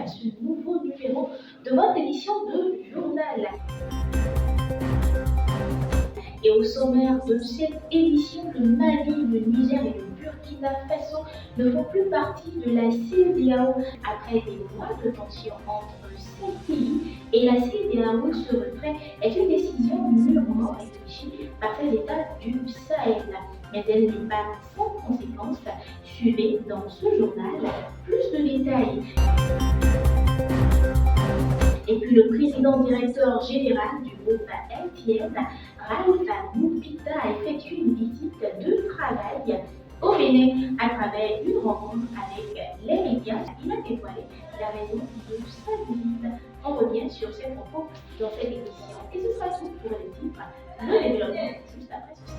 à ce nouveau numéro de votre édition de Journal. Et au sommaire de cette édition, le Mali, le Niger et le Burkina Faso ne font plus partie de la CEDEAO après des mois de tension entre ces pays. Et la CEDEAO se retrait est une décision mûrement réfléchie par ces États du Sahel. Mais elle n'est pas sans conséquences. Suivez dans ce journal plus de détails. Et puis le président directeur général du groupe MTN, Ralph Mupita, a effectué une visite de travail au Bénin à travers une rencontre avec les médias. Il a dévoilé la raison de sa visite. On revient sur ses propos dans cette émission. Et ce sera tout pour les titres. Le développement juste après ceci.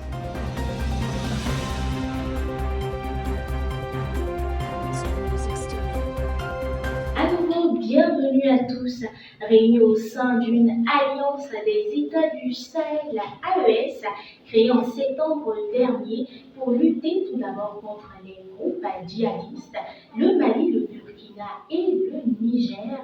À nouveau, bienvenue à tous, réunis au sein d'une alliance des États du Sahel, la AES, créée en septembre dernier pour lutter tout d'abord contre les groupes djihadistes. Le Mali, le Burkina et le Niger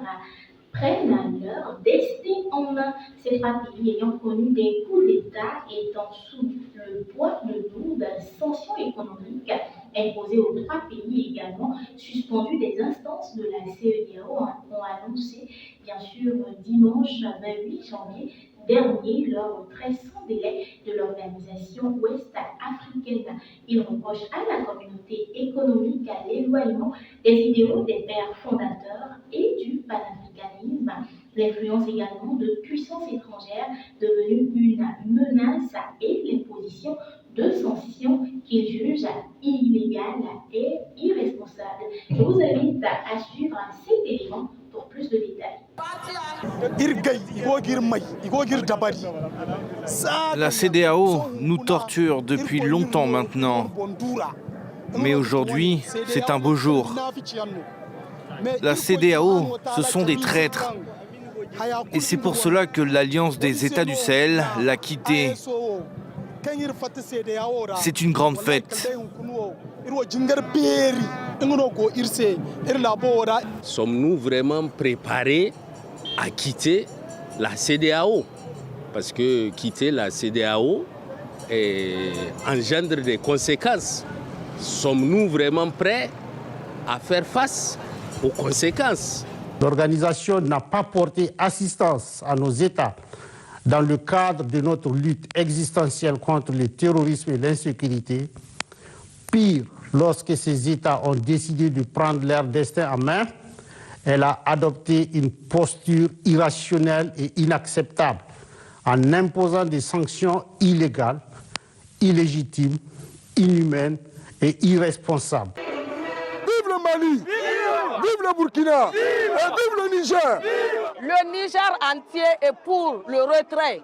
prennent leur destin en main. Ces trois pays ayant connu des coups d'État étant sous le poids de lourdes sanctions économiques imposées aux trois pays également suspendus des instances de la CEDEAO ont annoncé bien sûr dimanche 28 janvier dernier lors très sans délai de l'organisation ouest-africaine. Il reproche à la communauté économique à l'éloignement des idéaux des pères fondateurs et du panafricanisme, l'influence également de puissances étrangères devenues une menace et l'imposition de sanctions qu'il juge illégales et irresponsables. Je vous invite à suivre cet élément pour plus de détails. La CEDEAO nous torture depuis longtemps maintenant. Mais aujourd'hui, c'est un beau jour. La CEDEAO, ce sont des traîtres. Et c'est pour cela que l'Alliance des États du Sahel l'a quittée. C'est une grande fête. Sommes-nous vraiment préparés à quitter la CEDEAO? Parce que quitter la CEDEAO engendre des conséquences. Sommes-nous vraiment prêts à faire face aux conséquences? L'organisation n'a pas porté assistance à nos États dans le cadre de notre lutte existentielle contre le terrorisme et l'insécurité. Pire, lorsque ces États ont décidé de prendre leur destin en main, elle a adopté une posture irrationnelle et inacceptable en imposant des sanctions illégales, illégitimes, inhumaines et irresponsables. Vive le Mali! Vive le Burkina! Et vive le Niger! Le Niger entier est pour le retrait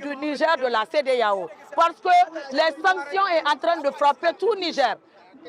du Niger de la CEDEAO parce que les sanctions sont en train de frapper tout Niger.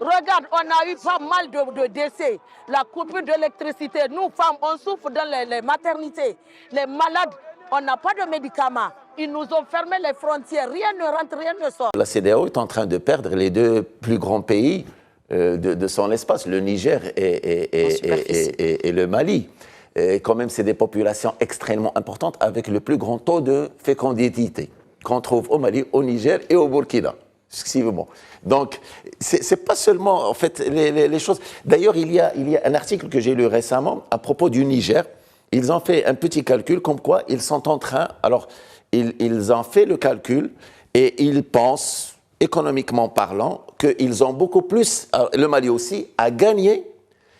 Regarde, on a eu pas mal de décès. La coupure d'électricité, nous femmes, on souffre dans les maternités. Les malades, on n'a pas de médicaments. Ils nous ont fermé les frontières. Rien ne rentre, rien ne sort. La CEDEAO est en train de perdre les deux plus grands pays de son espace, le Niger et le Mali. Et quand même, c'est des populations extrêmement importantes avec le plus grand taux de fécondité qu'on trouve au Mali, au Niger et au Burkina. Excusez-moi. Donc, c'est pas seulement, en fait, les choses... D'ailleurs, il y a un article que j'ai lu récemment à propos du Niger. Ils ont fait un petit calcul comme quoi ils sont en train... Alors, ils ont fait le calcul et ils pensent, économiquement parlant, qu'ils ont beaucoup plus, le Mali aussi, à gagner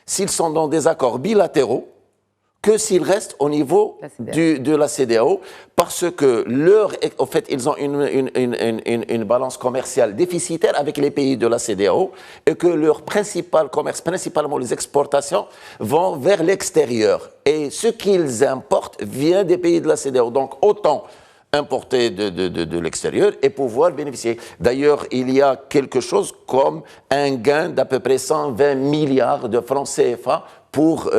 s'ils sont dans des accords bilatéraux que s'ils restent au niveau de la CEDEAO, parce que en fait, ils ont une balance commerciale déficitaire avec les pays de la CEDEAO et que leur principal commerce, principalement les exportations, vont vers l'extérieur. Et ce qu'ils importent vient des pays de la CEDEAO. Donc, autant importer de l'extérieur et pouvoir bénéficier. D'ailleurs, il y a quelque chose comme un gain d'à peu près 120 milliards de francs CFA pour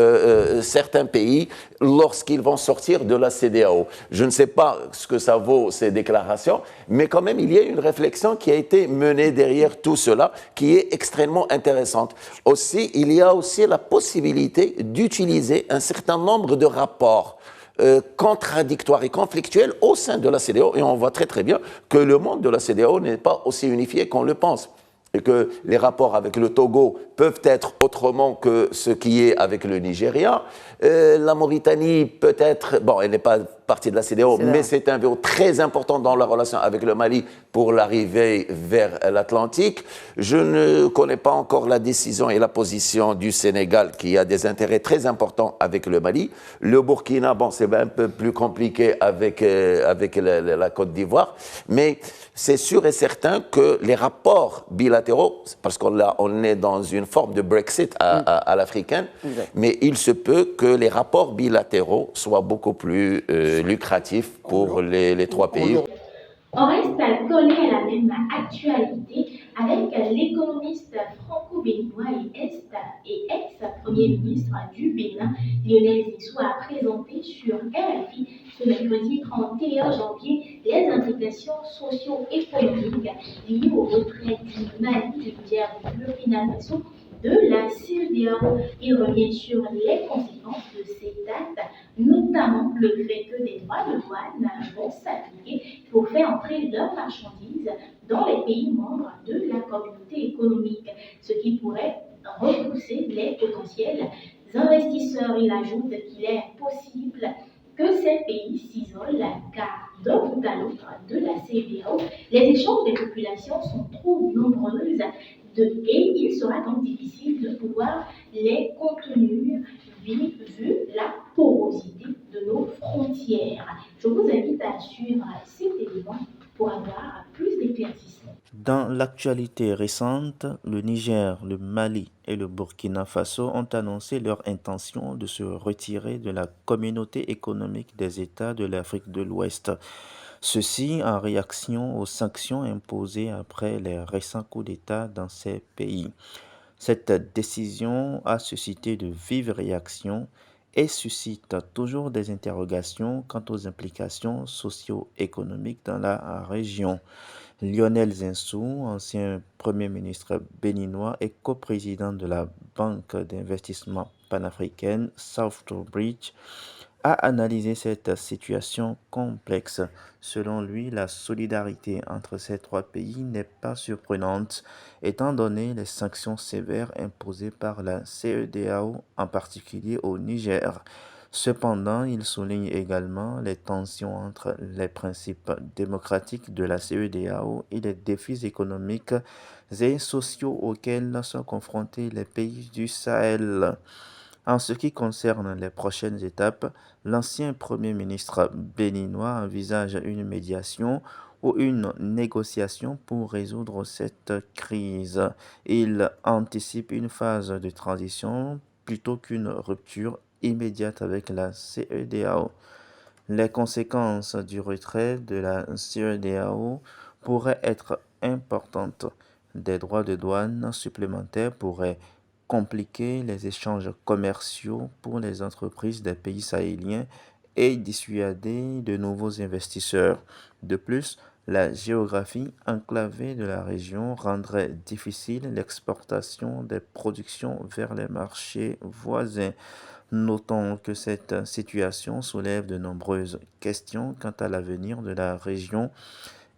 certains pays lorsqu'ils vont sortir de la CEDEAO. Je ne sais pas ce que ça vaut, ces déclarations, mais quand même, il y a une réflexion qui a été menée derrière tout cela, qui est extrêmement intéressante. Aussi, il y a aussi la possibilité d'utiliser un certain nombre de rapports contradictoires et conflictuels au sein de la CEDEAO, et on voit très très bien que le monde de la CEDEAO n'est pas aussi unifié qu'on le pense, et que les rapports avec le Togo peuvent être autrement que ce qui est avec le Nigeria. La Mauritanie peut être, bon, elle n'est pas partie de la CEDEAO, mais c'est un verrou très important dans la relation avec le Mali pour l'arrivée vers l'Atlantique. Je ne connais pas encore la décision et la position du Sénégal, qui a des intérêts très importants avec le Mali. Le Burkina, bon, c'est un peu plus compliqué avec la Côte d'Ivoire, mais c'est sûr et certain que les rapports bilatéraux, parce qu'on est dans une forme de Brexit à l'africaine, mais il se peut que les rapports bilatéraux soient beaucoup plus lucratifs pour les trois pays. On reste collé à la même actualité avec l'économiste franco-béninois et ex-premier ministre du Bénin, Lionel Zinsou, a présenté sur RFI ce mercredi 31 janvier les implications socio-économiques liées au retrait du Mali, du Niger, du Burkina Faso de la CEDEAO. Il revient sur les conséquences de ces dates, notamment le fait que des droits de douane vont s'appliquer pour faire entrer leurs marchandises dans les pays membres de la communauté économique, ce qui pourrait repousser les potentiels investisseurs. Il ajoute qu'il est possible que ces pays s'isolent car d'un bout à l'autre de la CEDEAO, les échanges des populations sont trop nombreuses et il sera donc difficile de pouvoir les contenir vu la porosité de nos frontières. Je vous invite à suivre cet élément pour avoir plus d'éclaircissements. Dans l'actualité récente, le Niger, le Mali et le Burkina Faso ont annoncé leur intention de se retirer de la communauté économique des États de l'Afrique de l'Ouest. Ceci en réaction aux sanctions imposées après les récents coups d'État dans ces pays. Cette décision a suscité de vives réactions et suscite toujours des interrogations quant aux implications socio-économiques dans la région. Lionel Zinsou, ancien Premier ministre béninois et coprésident de la banque d'investissement panafricaine Southbridge, a analysé cette situation complexe. Selon lui, la solidarité entre ces trois pays n'est pas surprenante, étant donné les sanctions sévères imposées par la CEDEAO, en particulier au Niger. Cependant, il souligne également les tensions entre les principes démocratiques de la CEDEAO et les défis économiques et sociaux auxquels sont confrontés les pays du Sahel. En ce qui concerne les prochaines étapes, l'ancien Premier ministre béninois envisage une médiation ou une négociation pour résoudre cette crise. Il anticipe une phase de transition plutôt qu'une rupture immédiate avec la CEDEAO. Les conséquences du retrait de la CEDEAO pourraient être importantes. Des droits de douane supplémentaires pourraient compliquer les échanges commerciaux pour les entreprises des pays sahéliens et dissuader de nouveaux investisseurs. De plus, la géographie enclavée de la région rendrait difficile l'exportation des productions vers les marchés voisins. Notons que cette situation soulève de nombreuses questions quant à l'avenir de la région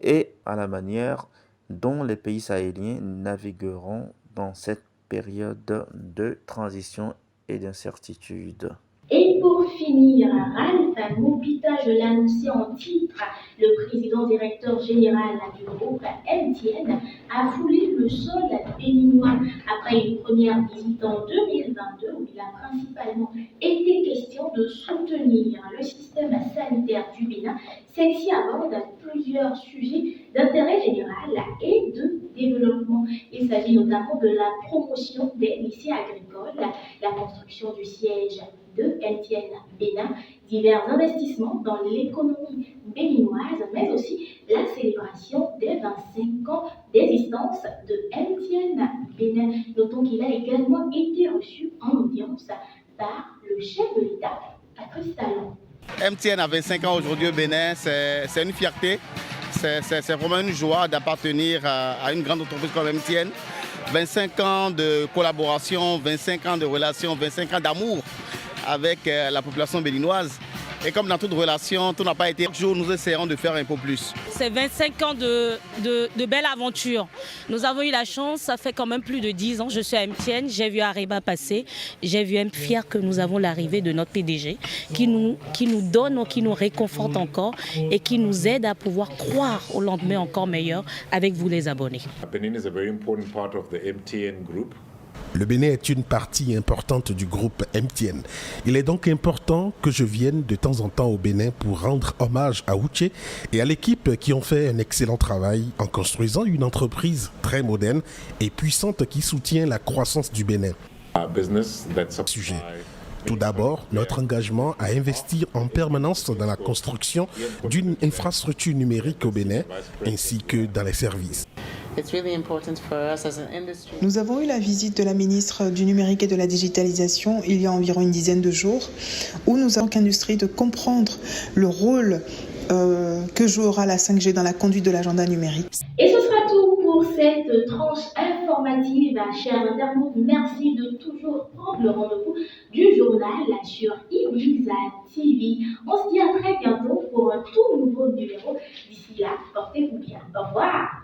et à la manière dont les pays sahéliens navigueront dans cette période de transition et d'incertitude. Et pour finir, Ralph Mopita, je l'ai annoncé en titre, le président directeur général du groupe MTN a foulé le sol béninois après une première visite en 2022 où il a principalement été question de soutenir le système sanitaire du Bénin. Celle-ci aborde plusieurs sujets d'intérêt général et de développement. Il s'agit notamment de la promotion des lycées agricoles, la construction du siège de MTN Bénin, divers investissements dans l'économie béninoise, mais aussi la célébration des 25 ans d'existence de MTN Bénin. Notons qu'il a également été reçu en audience par le chef de l'État, Patrice Talon. MTN a 25 ans aujourd'hui au Bénin, c'est une fierté, c'est vraiment une joie d'appartenir à une grande entreprise comme MTN. 25 ans de collaboration, 25 ans de relations, 25 ans d'amour avec la population béninoise. Et comme dans toute relation, tout n'a pas été. Chaque jour, nous essayons de faire un peu plus. C'est 25 ans de belles aventures. Nous avons eu la chance, ça fait quand même plus de 10 ans. Je suis à MTN, j'ai vu Ariba passer. J'ai vu fier que nous avons l'arrivée de notre PDG qui nous donne, qui nous réconforte encore et qui nous aide à pouvoir croire au lendemain encore meilleur avec vous les abonnés. Benin is a very important part of the MTN group. Le Bénin est une partie importante du groupe MTN. Il est donc important que je vienne de temps en temps au Bénin pour rendre hommage à Uche et à l'équipe qui ont fait un excellent travail en construisant une entreprise très moderne et puissante qui soutient la croissance du Bénin. Sujet. Tout d'abord, notre engagement à investir en permanence dans la construction d'une infrastructure numérique au Bénin ainsi que dans les services. Nous avons eu la visite de la ministre du numérique et de la digitalisation il y a environ une dizaine de jours, où nous avons qu'industrie de comprendre le rôle que jouera la 5G dans la conduite de l'agenda numérique. Et ce sera tout pour cette tranche informative, chers internautes. Merci de toujours prendre le rendez-vous du journal sur Ibiza TV. On se dit à très bientôt pour un tout nouveau numéro. D'ici là, portez-vous bien. Au revoir.